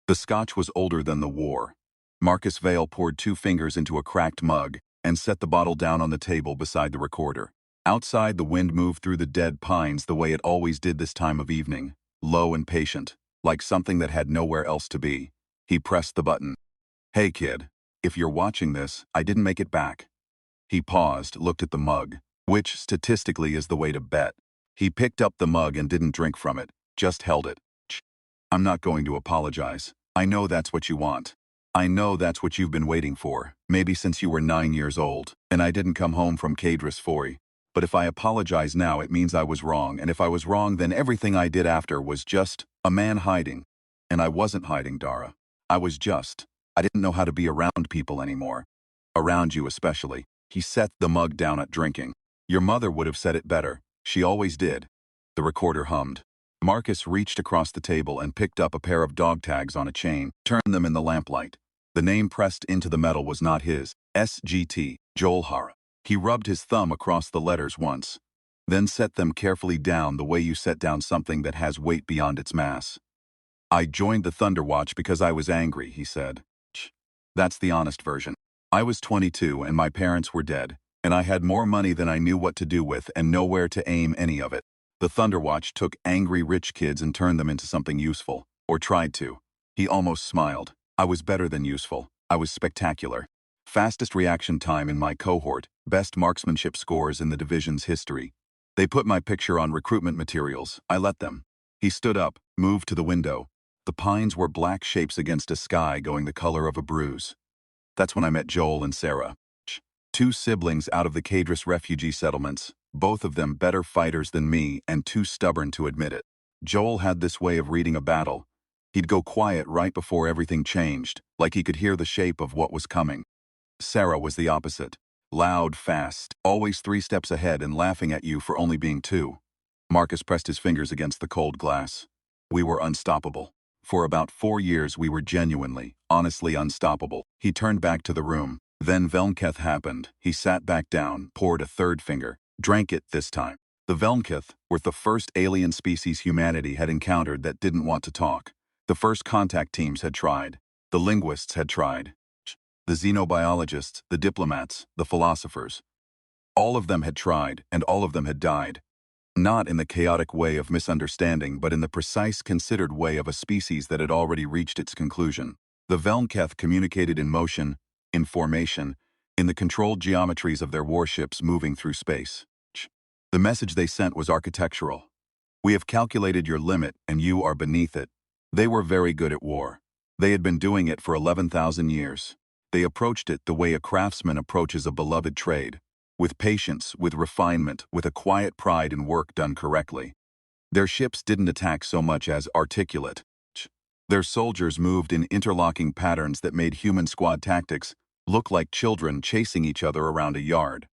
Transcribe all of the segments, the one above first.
The scotch was older than the war. Marcus Vale poured 2 fingers into a cracked mug and set the bottle down on the table beside the recorder. Outside, the wind moved through the dead pines the way it always did this time of evening, low and patient, like something that had nowhere else to be. He pressed the button. "Hey, kid. If you're watching this, I didn't make it back." He paused, looked at the mug, which statistically is the way to bet. He picked up the mug and didn't drink from it, just held it. "I'm not going to apologize. I know that's what you want. I know that's what you've been waiting for, maybe since you were 9 years old, and I didn't come home from Cadris Foy. But if I apologize now, it means I was wrong, and if I was wrong, then everything I did after was just a man hiding. And I wasn't hiding, Dara. I didn't know how to be around people anymore. Around you especially." He set the mug down at drinking. "Your mother would have said it better. She always did." The recorder hummed. Marcus reached across the table and picked up a pair of dog tags on a chain, turned them in the lamplight. The name pressed into the metal was not his. SGT, Joel Hara. He rubbed his thumb across the letters once, then set them carefully down the way you set down something that has weight beyond its mass. "I joined the Thunderwatch because I was angry," he said. That's the honest version. I was 22 and my parents were dead, and I had more money than I knew what to do with and nowhere to aim any of it. The Thunderwatch took angry rich kids and turned them into something useful, or tried to." He almost smiled. "I was better than useful. I was spectacular. Fastest reaction time in my cohort, best marksmanship scores in the division's history. They put my picture on recruitment materials. I let them." He stood up, moved to the window. The pines were black shapes against a sky going the color of a bruise. "That's when I met Joel and Sarah. 2 siblings out of the Cadris refugee settlements, both of them better fighters than me and too stubborn to admit it. Joel had this way of reading a battle. He'd go quiet right before everything changed, like he could hear the shape of what was coming. Sarah was the opposite. Loud, fast, always 3 steps ahead and laughing at you for only being 2. Marcus pressed his fingers against the cold glass. "We were unstoppable. For about 4 years we were genuinely, honestly unstoppable." He turned back to the room. Then Velnketh happened. He sat back down, poured a 3rd finger, drank it this time. The Velnketh were the first alien species humanity had encountered that didn't want to talk. The first contact teams had tried. The linguists had tried. The xenobiologists, the diplomats, the philosophers. All of them had tried, and all of them had died. Not in the chaotic way of misunderstanding, but in the precise, considered way of a species that had already reached its conclusion. The Velnketh communicated in motion, in formation, in the controlled geometries of their warships moving through space. The message they sent was architectural. "We have calculated your limit, and you are beneath it." They were very good at war. They had been doing it for 11,000 years. They approached it the way a craftsman approaches a beloved trade, with patience, with refinement, with a quiet pride in work done correctly. Their ships didn't attack so much as articulate. Their soldiers moved in interlocking patterns that made human squad tactics look like children chasing each other around a yard.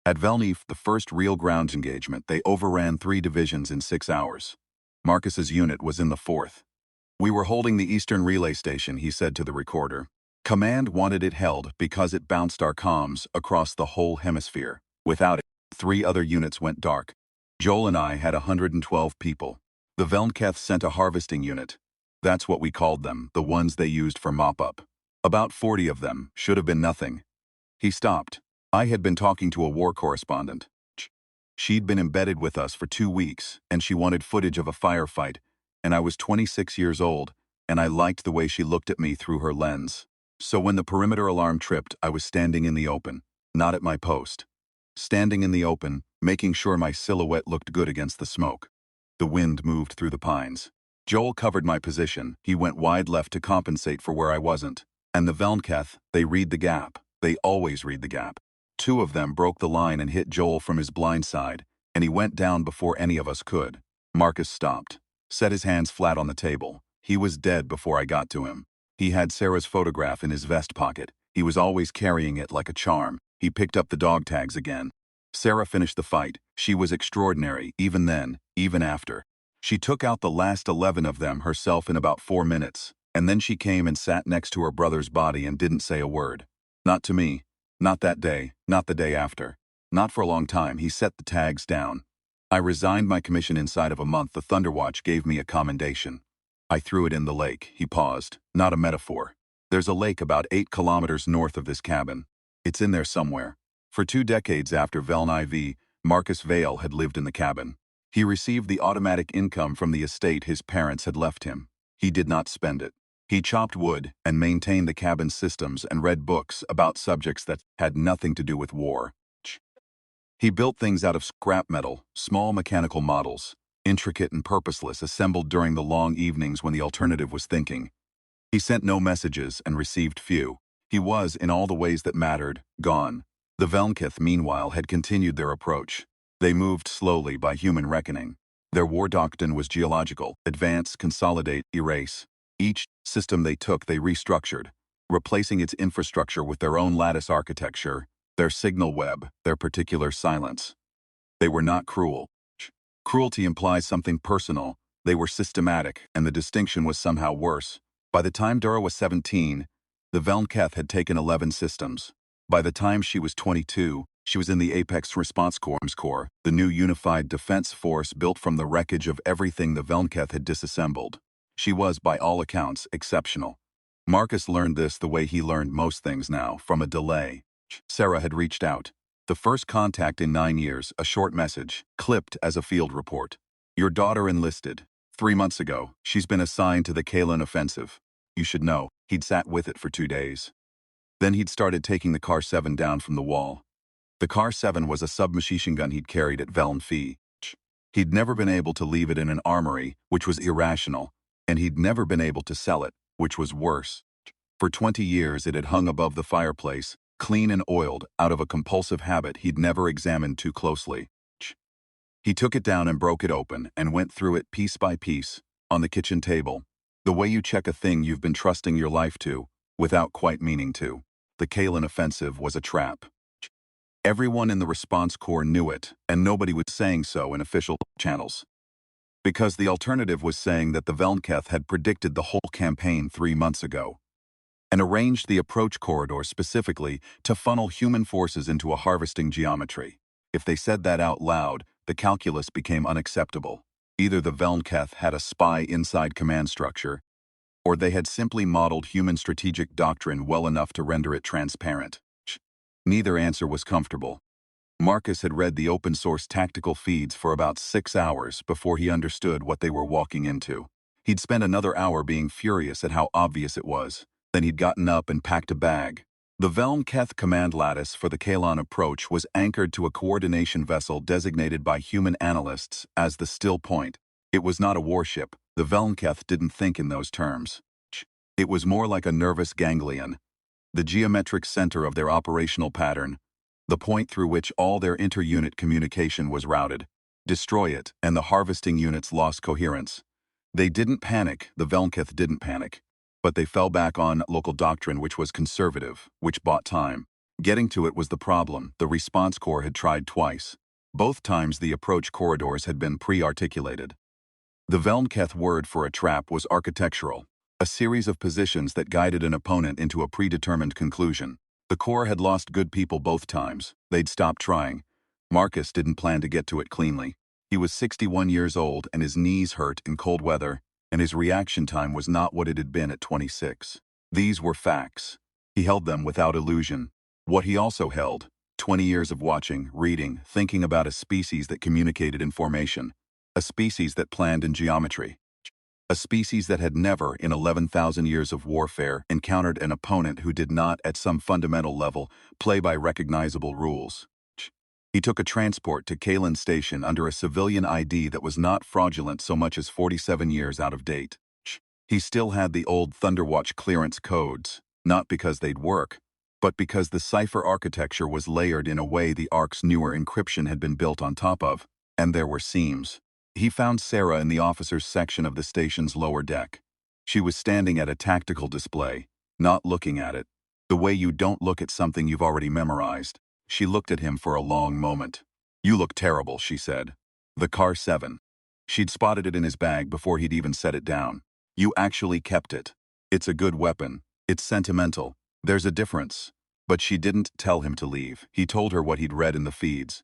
At Velnif, the first real ground engagement, they overran 3 divisions in 6 hours. Marcus's unit was in the 4th. "We were holding the eastern relay station," he said to the recorder. "Command wanted it held because it bounced our comms across the whole hemisphere. Without it, 3 other units went dark. Joel and I had 112 people. The Velnketh sent a harvesting unit. That's what we called them, the ones they used for mop-up. About 40 of them, should have been nothing." He stopped. "I had been talking to a war correspondent. She'd been embedded with us for 2 weeks, and she wanted footage of a firefight, and I was 26 years old, and I liked the way she looked at me through her lens. So when the perimeter alarm tripped, I was standing in the open, not at my post. Standing in the open, making sure my silhouette looked good against the smoke." The wind moved through the pines. Joel covered my position. He went wide left to compensate for where I wasn't. And the Velnketh, they read the gap. They always read the gap. 2 of them broke the line and hit Joel from his blind side, and he went down before any of us could. Marcus stopped, set his hands flat on the table. He was dead before I got to him. He had Sarah's photograph in his vest pocket. He was always carrying it like a charm. He picked up the dog tags again. Sarah finished the fight. She was extraordinary, even then, even after. She took out the last 11 of them herself in about 4 minutes, and then she came and sat next to her brother's body and didn't say a word. Not to me. Not that day. Not the day after. Not for a long time. He set the tags down. I resigned my commission inside of a month. The Thunderwatch gave me a commendation. I threw it in the lake. He paused. Not a metaphor. There's a lake about 8 kilometers north of this cabin. It's in there somewhere. For 2 decades after Veln IV, Marcus Vale had lived in the cabin. He received the automatic income from the estate his parents had left him. He did not spend it. He chopped wood and maintained the cabin's systems and read books about subjects that had nothing to do with war. He built things out of scrap metal, small mechanical models, intricate and purposeless, assembled during the long evenings when the alternative was thinking. He sent no messages and received few. He was, in all the ways that mattered, gone. The Velnkith, meanwhile, had continued their approach. They moved slowly by human reckoning. Their war doctrine was geological: advance, consolidate, erase. Each system they took, they restructured, replacing its infrastructure with their own lattice architecture, their signal web, their particular silence. They were not cruel. Cruelty implies something personal. They were systematic, and the distinction was somehow worse. By the time Dura was 17, the Velnketh had taken 11 systems. By the time she was 22, she was in the Apex Response Corps, the new unified defense force built from the wreckage of everything the Velnketh had disassembled. She was, by all accounts, exceptional. Marcus learned this the way he learned most things now, from a delay. Sarah had reached out. The first contact in 9 years, a short message, clipped as a field report. Your daughter enlisted. 3 months ago, she's been assigned to the Kalen offensive. You should know, he'd sat with it for 2 days. Then he'd started taking the Car 7 down from the wall. The Car 7 was a submachine gun he'd carried at Veln Fee. He'd never been able to leave it in an armory, which was irrational, and he'd never been able to sell it, which was worse. For 20 years it had hung above the fireplace, clean and oiled, out of a compulsive habit he'd never examined too closely. He took it down and broke it open and went through it piece by piece, on the kitchen table. The way you check a thing you've been trusting your life to, without quite meaning to. The Kalen offensive was a trap. Everyone in the response corps knew it, and nobody was saying so in official channels. Because the alternative was saying that the Velnketh had predicted the whole campaign 3 months ago, and arranged the approach corridor specifically to funnel human forces into a harvesting geometry. If they said that out loud, the calculus became unacceptable. Either the Velnketh had a spy inside command structure, or they had simply modeled human strategic doctrine well enough to render it transparent. Neither answer was comfortable. Marcus had read the open-source tactical feeds for about 6 hours before he understood what they were walking into. He'd spent another hour being furious at how obvious it was. Then he'd gotten up and packed a bag. The Velnketh command lattice for the Kalan approach was anchored to a coordination vessel designated by human analysts as the still point. It was not a warship. The Velnketh didn't think in those terms. It was more like a nervous ganglion, the geometric center of their operational pattern, the point through which all their inter-unit communication was routed. Destroy it, and the harvesting units lost coherence. They didn't panic, the Velnketh didn't panic, but they fell back on local doctrine, which was conservative, which bought time. Getting to it was the problem. The response corps had tried twice. Both times the approach corridors had been pre-articulated. The Velnketh word for a trap was architectural, a series of positions that guided an opponent into a predetermined conclusion. The Corps had lost good people both times. They'd stopped trying. Marcus didn't plan to get to it cleanly. He was 61 years old and his knees hurt in cold weather, and his reaction time was not what it had been at 26. These were facts. He held them without illusion. What he also held: 20 years of watching, reading, thinking about a species that communicated in formation, a species that planned in geometry, a species that had never, in 11,000 years of warfare, encountered an opponent who did not, at some fundamental level, play by recognizable rules. He took a transport to Kalen Station under a civilian ID that was not fraudulent so much as 47 years out of date. He still had the old Thunderwatch clearance codes, not because they'd work, but because the cipher architecture was layered in a way the Ark's newer encryption had been built on top of, and there were seams. He found Sarah in the officers' section of the station's lower deck. She was standing at a tactical display, not looking at it, the way you don't look at something you've already memorized. She looked at him for a long moment. "You look terrible," she said. The Car 7. She'd spotted it in his bag before he'd even set it down. "You actually kept it. It's a good weapon. It's sentimental. There's a difference." But she didn't tell him to leave. He told her what he'd read in the feeds.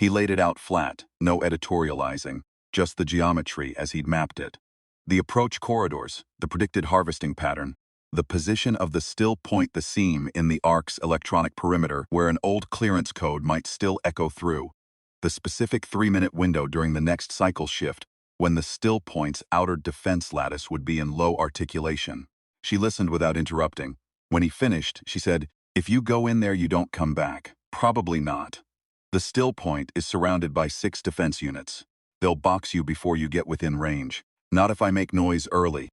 He laid it out flat, no editorializing, just the geometry as he'd mapped it. The approach corridors, the predicted harvesting pattern, the position of the still point, the seam in the ark's electronic perimeter where an old clearance code might still echo through, the specific 3-minute window during the next cycle shift when the still point's outer defense lattice would be in low articulation. She listened without interrupting. When he finished, she said, "If you go in there, you don't come back." Probably not. The still point is surrounded by 6 defense units. They'll box you before you get within range. Not if I make noise early.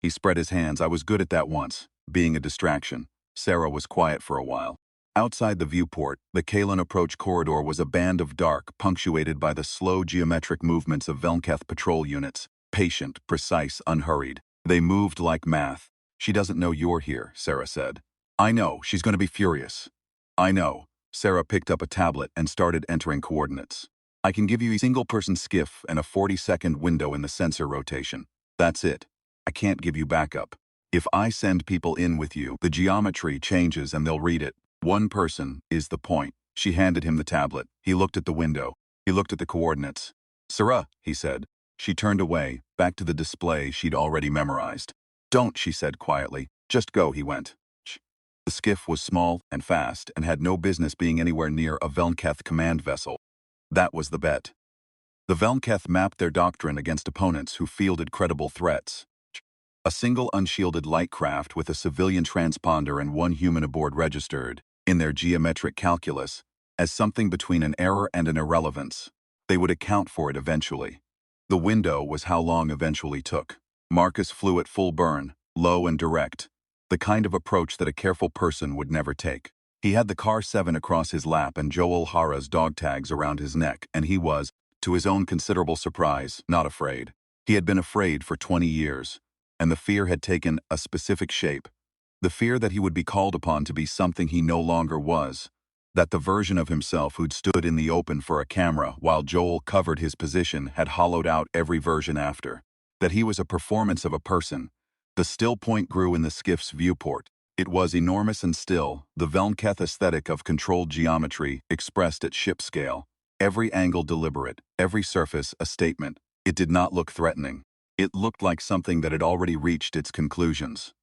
He spread his hands. I was good at that once, being a distraction. Sarah was quiet for a while. Outside the viewport, the Kalen approach corridor was a band of dark, punctuated by the slow geometric movements of Velnketh patrol units. Patient, precise, unhurried. They moved like math. "She doesn't know you're here," Sarah said. "I know. She's going to be furious." "I know." Sarah picked up a tablet and started entering coordinates. "I can give you a single-person skiff and a 40-second window in the sensor rotation. That's it. I can't give you backup. If I send people in with you, the geometry changes and they'll read it. One person is the point." She handed him the tablet. He looked at the window. He looked at the coordinates. "Sarah," he said. She turned away, back to the display she'd already memorized. "Don't," she said quietly. "Just go," he went. The skiff was small and fast and had no business being anywhere near a Velnketh command vessel. That was the bet. The Velnketh mapped their doctrine against opponents who fielded credible threats. A single unshielded light craft with a civilian transponder and 1 human aboard registered, in their geometric calculus, as something between an error and an irrelevance. They would account for it eventually. The window was how long eventually took. Marcus flew at full burn, low and direct, the kind of approach that a careful person would never take. He had the Car 7 across his lap and Joel Hara's dog tags around his neck, and he was, to his own considerable surprise, not afraid. He had been afraid for 20 years, and the fear had taken a specific shape. The fear that he would be called upon to be something he no longer was, that the version of himself who'd stood in the open for a camera while Joel covered his position had hollowed out every version after, that he was a performance of a person. The still point grew in the skiff's viewport. It was enormous and still, the Velnketh aesthetic of controlled geometry expressed at ship scale. Every angle deliberate, every surface a statement. It did not look threatening. It looked like something that had already reached its conclusions.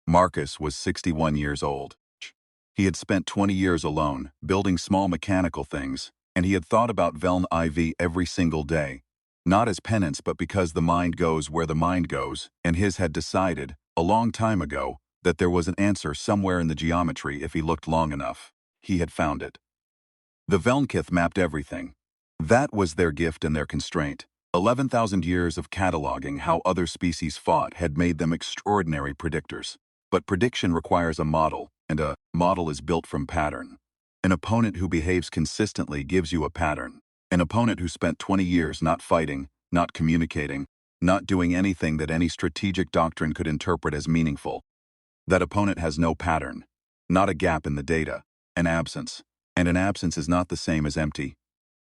Marcus was 61 years old. He had spent 20 years alone, building small mechanical things, and he had thought about Veln IV every single day. Not as penance but because the mind goes where the mind goes, and his had decided, a long time ago, that there was an answer somewhere in the geometry if he looked long enough. He had found it. The Velnketh mapped everything. That was their gift and their constraint. 11,000 years of cataloging how other species fought had made them extraordinary predictors. But prediction requires a model, and a model is built from pattern. An opponent who behaves consistently gives you a pattern. An opponent who spent 20 years not fighting, not communicating, not doing anything that any strategic doctrine could interpret as meaningful. That opponent has no pattern, not a gap in the data, an absence. And an absence is not the same as empty.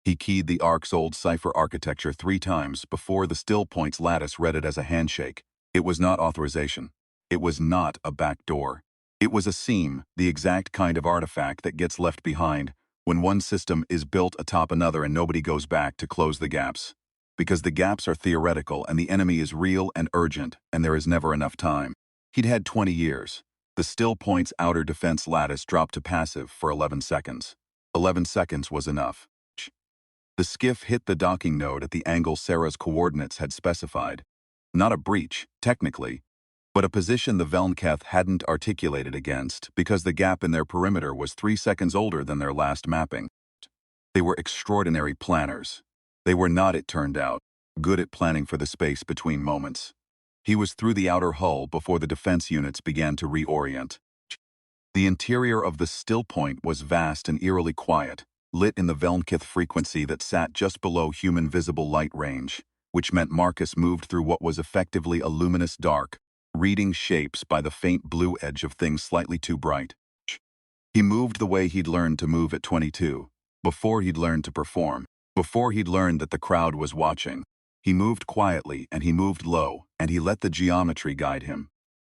He keyed the ark's old cipher architecture 3 times before the still point's lattice read it as a handshake. It was not authorization. It was not a back door. It was a seam, the exact kind of artifact that gets left behind when one system is built atop another and nobody goes back to close the gaps. Because the gaps are theoretical and the enemy is real and urgent, and there is never enough time. He'd had 20 years. The still point's outer defense lattice dropped to passive for 11 seconds. 11 seconds was enough. The skiff hit the docking node at the angle Sarah's coordinates had specified. Not a breach, technically, but a position the Velnketh hadn't articulated against because the gap in their perimeter was 3 seconds older than their last mapping. They were extraordinary planners. They were not, it turned out, good at planning for the space between moments. He was through the outer hull before the defense units began to reorient. The interior of the still point was vast and eerily quiet, lit in the Velnketh frequency that sat just below human visible light range, which meant Marcus moved through what was effectively a luminous dark, reading shapes by the faint blue edge of things slightly too bright. He moved the way he'd learned to move at 22, before he'd learned to perform, before he'd learned that the crowd was watching. He moved quietly and he moved low, and he let the geometry guide him.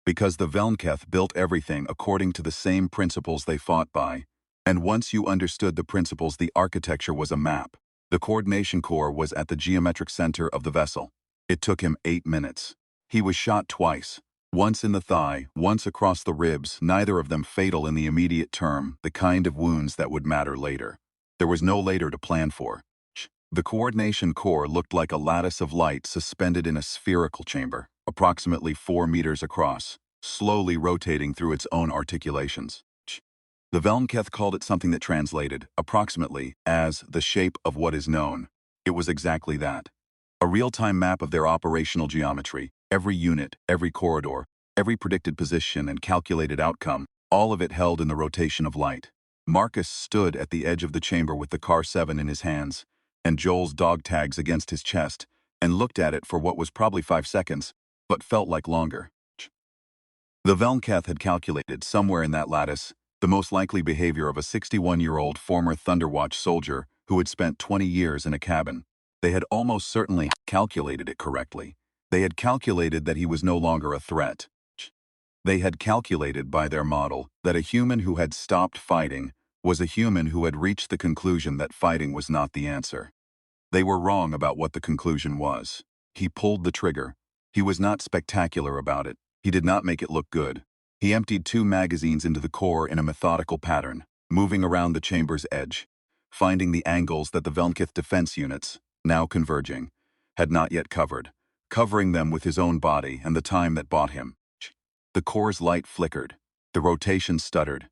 Because the Velnketh built everything according to the same principles they fought by, and once you understood the principles, the architecture was a map. The coordination core was at the geometric center of the vessel. It took him 8 minutes. He was shot twice, once in the thigh, once across the ribs, neither of them fatal in the immediate term, the kind of wounds that would matter later. There was no later to plan for. The coordination core looked like a lattice of light suspended in a spherical chamber, approximately 4 meters across, slowly rotating through its own articulations. The Velmketh called it something that translated, approximately, as the shape of what is known. It was exactly that. A real-time map of their operational geometry, every unit, every corridor, every predicted position and calculated outcome, all of it held in the rotation of light. Marcus stood at the edge of the chamber with the Car 7 in his hands, and Joel's dog tags against his chest, and looked at it for what was probably 5 seconds, but felt like longer. The Velmketh had calculated, somewhere in that lattice, the most likely behavior of a 61-year-old former Thunderwatch soldier who had spent 20 years in a cabin. They had almost certainly calculated it correctly. They had calculated that he was no longer a threat. They had calculated by their model that a human who had stopped fighting was a human who had reached the conclusion that fighting was not the answer. They were wrong about what the conclusion was. He pulled the trigger. He was not spectacular about it. He did not make it look good. He emptied 2 magazines into the core in a methodical pattern, moving around the chamber's edge, finding the angles that the Velmketh defense units, now converging, had not yet covered, covering them with his own body and the time that bought him. The core's light flickered. The rotation stuttered.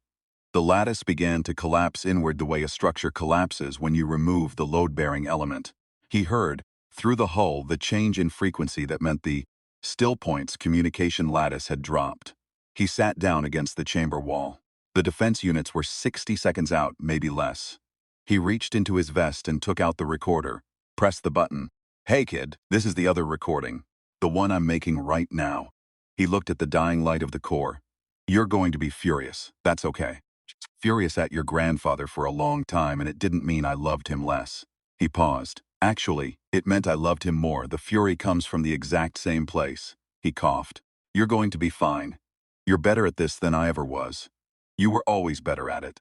The lattice began to collapse inward the way a structure collapses when you remove the load-bearing element. He heard, through the hull, the change in frequency that meant the still points communication lattice had dropped. He sat down against the chamber wall. The defense units were 60 seconds out, maybe less. He reached into his vest and took out the recorder, pressed the button. "Hey kid, this is the other recording. The one I'm making right now." He looked at the dying light of the core. "You're going to be furious. That's okay. Furious at your grandfather for a long time, and it didn't mean I loved him less." He paused. "Actually, it meant I loved him more. The fury comes from the exact same place." He coughed. "You're going to be fine. You're better at this than I ever was. You were always better at it.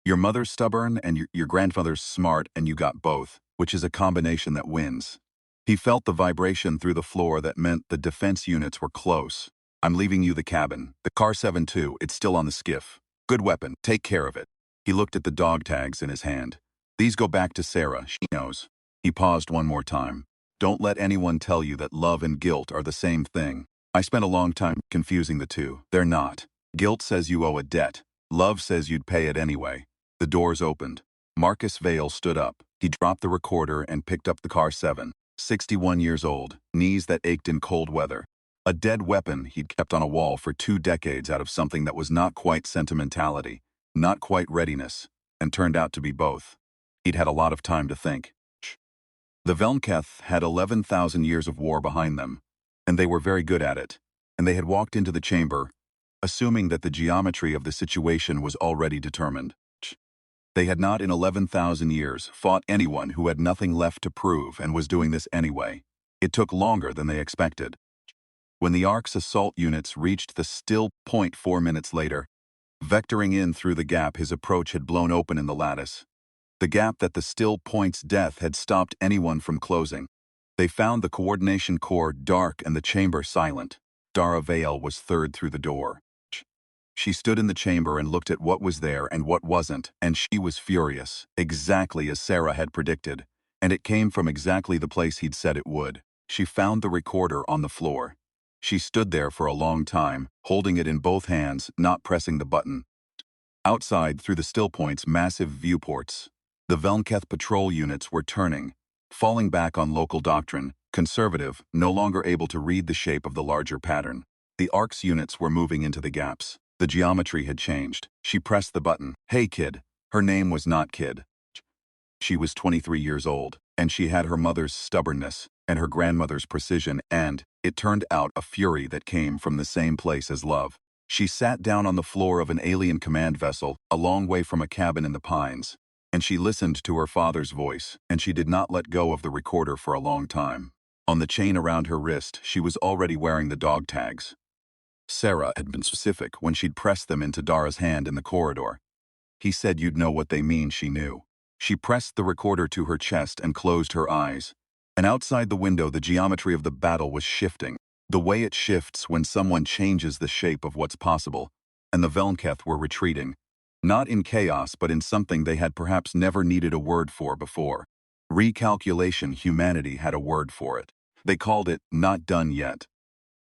Your mother's stubborn and your grandfather's smart, and you got both, which is a combination that wins." He felt the vibration through the floor that meant the defense units were close. "I'm leaving you the cabin. The Car 7 too. It's still on the skiff. Good weapon. Take care of it." He looked at the dog tags in his hand. "These go back to Sarah. She knows." He paused one more time. "Don't let anyone tell you that love and guilt are the same thing. I spent a long time confusing the two. They're not. Guilt says you owe a debt. Love says you'd pay it anyway." The doors opened. Marcus Vale stood up. He dropped the recorder and picked up the Car 7. 61 years old, knees that ached in cold weather. A dead weapon he'd kept on a wall for 2 decades out of something that was not quite sentimentality, not quite readiness, and turned out to be both. He'd had a lot of time to think. The Velmketh had 11,000 years of war behind them, and they were very good at it, and they had walked into the chamber, assuming that the geometry of the situation was already determined. They had not in 11,000 years fought anyone who had nothing left to prove and was doing this anyway. It took longer than they expected. When the Ark's assault units reached the still point 4 minutes later, vectoring in through the gap his approach had blown open in the lattice. The gap that the still point's death had stopped anyone from closing. They found the coordination core dark and the chamber silent. Dara Vale was third through the door. She stood in the chamber and looked at what was there and what wasn't, and she was furious, exactly as Sarah had predicted, and it came from exactly the place he'd said it would. She found the recorder on the floor. She stood there for a long time, holding it in both hands, not pressing the button. Outside, through the still point's massive viewports, the Velmketh patrol units were turning, falling back on local doctrine, conservative, no longer able to read the shape of the larger pattern. The Ark's units were moving into the gaps. The geometry had changed. She pressed the button. "Hey, kid." Her name was not Kid. She was 23 years old, and she had her mother's stubbornness and her grandmother's precision and, it turned out, a fury that came from the same place as love. She sat down on the floor of an alien command vessel, a long way from a cabin in the pines, and she listened to her father's voice, and she did not let go of the recorder for a long time. On the chain around her wrist, she was already wearing the dog tags. Sarah had been specific when she'd pressed them into Dara's hand in the corridor. "He said you'd know what they mean," she knew. She pressed the recorder to her chest and closed her eyes. And outside the window, the geometry of the battle was shifting. The way it shifts when someone changes the shape of what's possible, and the Velnketh were retreating. Not in chaos, but in something they had perhaps never needed a word for before. Recalculation. Humanity had a word for it. They called it not done yet.